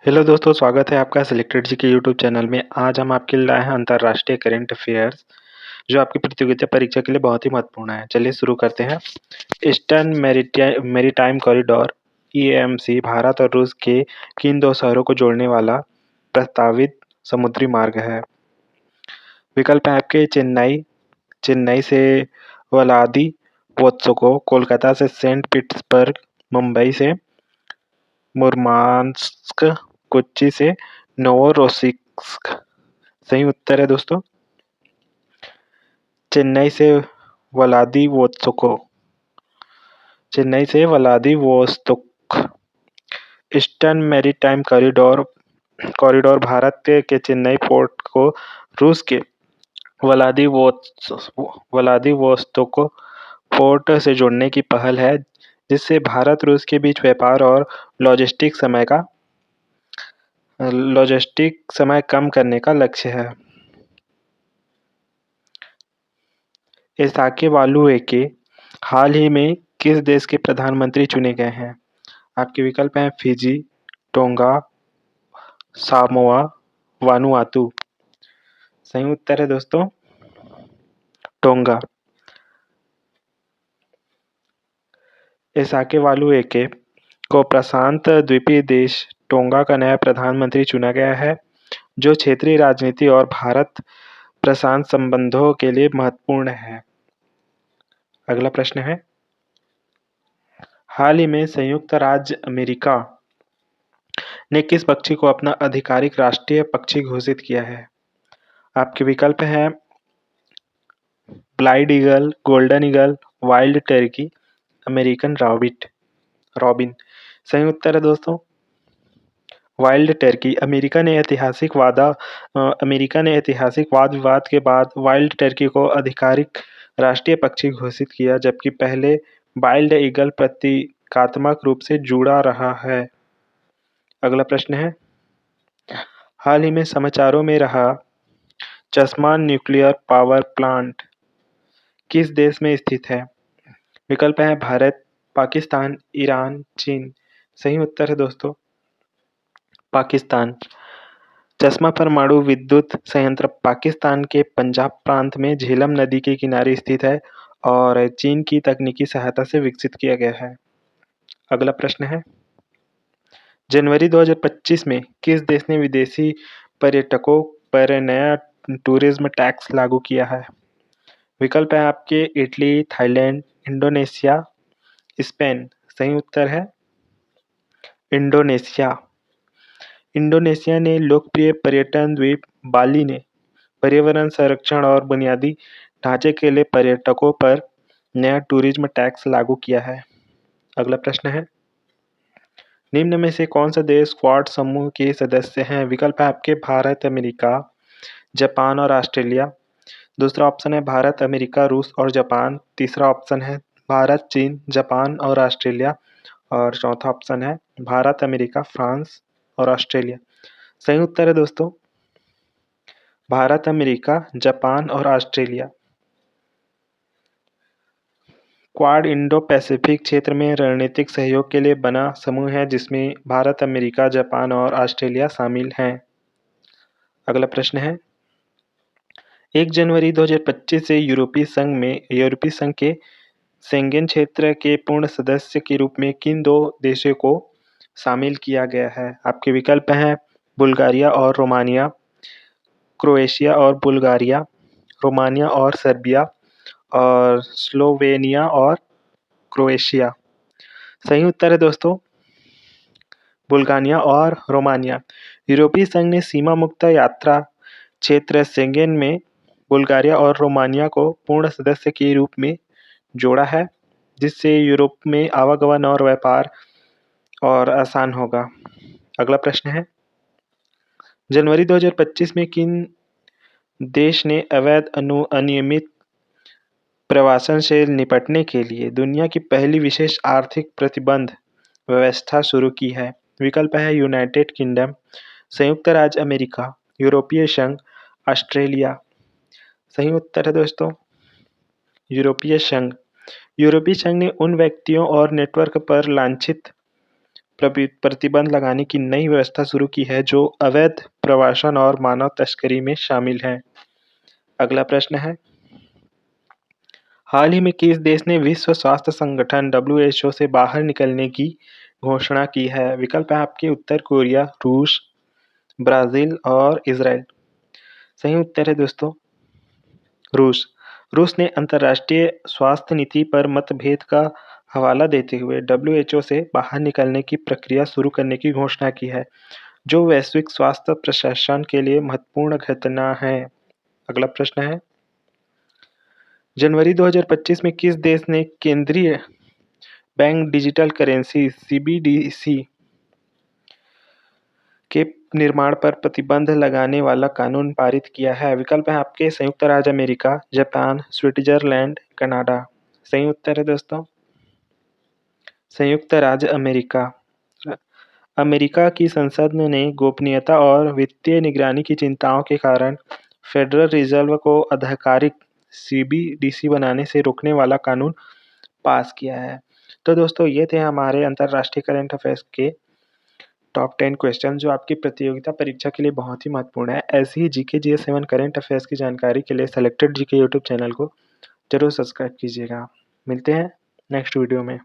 Hello दोस्तों, स्वागत है आपका सिलेक्टेड जी के यूट्यूब चैनल में। आज हम आपके लिए लाए हैं अंतर्राष्ट्रीय करंट अफेयर्स, जो आपकी प्रतियोगिता परीक्षा के लिए बहुत ही महत्वपूर्ण है। चलिए शुरू करते हैं। Eastern maritime corridor (EMC) Bharat और रूस के किन दो शहरों को जोड़ने वाला प्रस्तावित समुद्री मार्ग है? विकल्प है आपके चेन्नई चेन्नई से व्लादिवोस्तोक, कोलकाता से सेंट पीटर्सबर्ग, मुंबई से मुर्मांस्क, कोच्चि से नोवोरोसिस्क। सही उत्तर है दोस्तों, चेन्नई से व्लादिवोस्तोक। चेन्नई से Vladivostok. Eastern maritime corridor Bharat के चेन्नई पोर्ट को रूस के व्लादिवोस्तोक पोर्ट से जोड़ने की पहल है, जिससे भारत रूस के बीच व्यापार और लॉजिस्टिक समय कम करने का लक्ष्य है। एसाकेवालुएके हाल ही में किस देश के प्रधानमंत्री चुने गए हैं? आपके विकल्प हैं फिजी, टोंगा, सामोआ, वानुआतू। सही उत्तर है दोस्तों, टोंगा। एसाकेवालुएके को प्रशांत द्वीपीय देश टोंगा का नया प्रधानमंत्री चुना गया है, जो क्षेत्रीय राजनीति और भारत प्रशांत संबंधों के लिए महत्वपूर्ण है। अगला प्रश्न है, हाल ही में संयुक्त राज्य अमेरिका ने किस पक्षी को अपना आधिकारिक राष्ट्रीय पक्षी घोषित किया है? आपके विकल्प हैं bald eagle, golden eagle, wild turkey, American robin. सही उत्तर है दोस्तों, वाइल्ड टर्की। अमेरिका ने ऐतिहासिक वाद विवाद के बाद वाइल्ड टर्की को आधिकारिक राष्ट्रीय पक्षी घोषित किया, जबकि पहले वाइल्ड ईगल प्रतीकात्मक रूप से जुड़ा रहा है। अगला प्रश्न है, हाल ही में समाचारों में रहा चश्मा न्यूक्लियर पावर प्लांट किस देश में स्थित है? विकल्प है भारत, पाकिस्तान, ईरान, चीन। सही उत्तर है दोस्तों, पाकिस्तान। चश्मा परमाणु विद्युत संयंत्र पाकिस्तान के पंजाब प्रांत में झेलम नदी के किनारे स्थित है और चीन की तकनीकी सहायता से विकसित किया गया है। अगला प्रश्न है, जनवरी 2025 में किस देश ने विदेशी पर्यटकों पर नया टूरिज्म टैक्स लागू किया है? विकल्प है आपके इटली, थाईलैंड, इंडोनेशिया, स्पेन। सही उत्तर है इंडोनेशिया। इंडोनेशिया ने लोकप्रिय पर्यटन द्वीप बाली ने पर्यावरण संरक्षण और बुनियादी ढांचे के लिए पर्यटकों पर नया टूरिज्म टैक्स लागू किया है। अगला प्रश्न है, निम्न में से कौन सा देश क्वाड समूह के सदस्य हैं? विकल्प है आपके भारत, अमेरिका, जापान और ऑस्ट्रेलिया। दूसरा ऑप्शन है भारत, अमेरिका, रूस और जापान। तीसरा ऑप्शन है भारत, चीन, जापान और ऑस्ट्रेलिया। और चौथा ऑप्शन है भारत, अमेरिका, फ्रांस और ऑस्ट्रेलिया। सही उत्तर है दोस्तों, भारत, अमेरिका, जापान और ऑस्ट्रेलिया। क्वाड इंडो पैसिफिक क्षेत्र में रणनीतिक सहयोग के लिए बना समूह है, जिसमें भारत, अमेरिका, जापान और ऑस्ट्रेलिया शामिल हैं। अगला प्रश्न है, 1 जनवरी 2025 से यूरोपीय संघ के शेंगेन क्षेत्र के पूर्ण सदस्य के रूप में किन दो देशों को शामिल किया गया है? आपके विकल्प हैं बुल्गारिया और रोमानिया, क्रोएशिया और बुल्गारिया, रोमानिया और सर्बिया और स्लोवेनिया और क्रोएशिया। सही उत्तर है दोस्तों, बुल्गारिया और रोमानिया। यूरोपीय संघ ने सीमा मुक्त यात्रा क्षेत्र शेंगेन में बुल्गारिया और रोमानिया को पूर्ण सदस्य के रूप में जोड़ा है, जिससे यूरोप में आवागमन और व्यापार और आसान होगा। अगला प्रश्न है, जनवरी 2025 में किन देश ने अवैध अनियमित प्रवासन से निपटने के लिए दुनिया की पहली विशेष आर्थिक प्रतिबंध व्यवस्था शुरू की है? विकल्प है यूनाइटेड किंगडम, संयुक्त राज्य अमेरिका, यूरोपीय संघ, ऑस्ट्रेलिया। सही उत्तर है दोस्तों, यूरोपीय संघ। यूरोपीय संघ ने उन व्यक्तियों और नेटवर्क पर लांछित प्रतिबंध लगाने की नई व्यवस्था शुरू की है जो अवैध प्रवासन और मानव तस्करी में शामिल है? अगला प्रश्न है, हाल ही में किस देश ने विश्व स्वास्थ्य संगठन WHO से बाहर निकलने की घोषणा की है? विकल्प है आपके उत्तर कोरिया, रूस, ब्राज़ील और इज़राइल। सही उत्तर है दोस्तों रूस। रूस ने अंतर्राष्ट्रीय स्वास्थ्य नीति पर मतभेद का हवाला देते हुए WHO से बाहर निकलने की प्रक्रिया शुरू करने की घोषणा की है, जो वैश्विक स्वास्थ्य प्रशासन के लिए महत्वपूर्ण घटना है। अगला प्रश्न है, जनवरी 2025 में किस देश ने केंद्रीय बैंक डिजिटल करेंसी (CBDC) के निर्माण पर प्रतिबंध लगाने वाला कानून पारित किया है? विकल्प है आपके संयुक्त राज्य अमेरिका, जापान, स्विट्जरलैंड, कनाडा। सही उत्तर है दोस्तों संयुक्त राज्य अमेरिका। अमेरिका की संसद ने गोपनीयता और वित्तीय निगरानी की चिंताओं के कारण फेडरल रिजर्व को आधिकारिक CBDC बनाने से रोकने वाला कानून पास किया है। तो दोस्तों ये थे हमारे अंतर्राष्ट्रीय करंट अफेयर्स के टॉप 10 क्वेश्चन जो आपकी प्रतियोगिता परीक्षा के लिए बहुत ही महत्वपूर्ण है। ऐसी ही जीके GS 7 करंट अफेयर्स की जानकारी के लिए सेलेक्टेड जीके यूट्यूब चैनल को जरूर सब्सक्राइब कीजिएगा। मिलते हैं नेक्स्ट वीडियो में।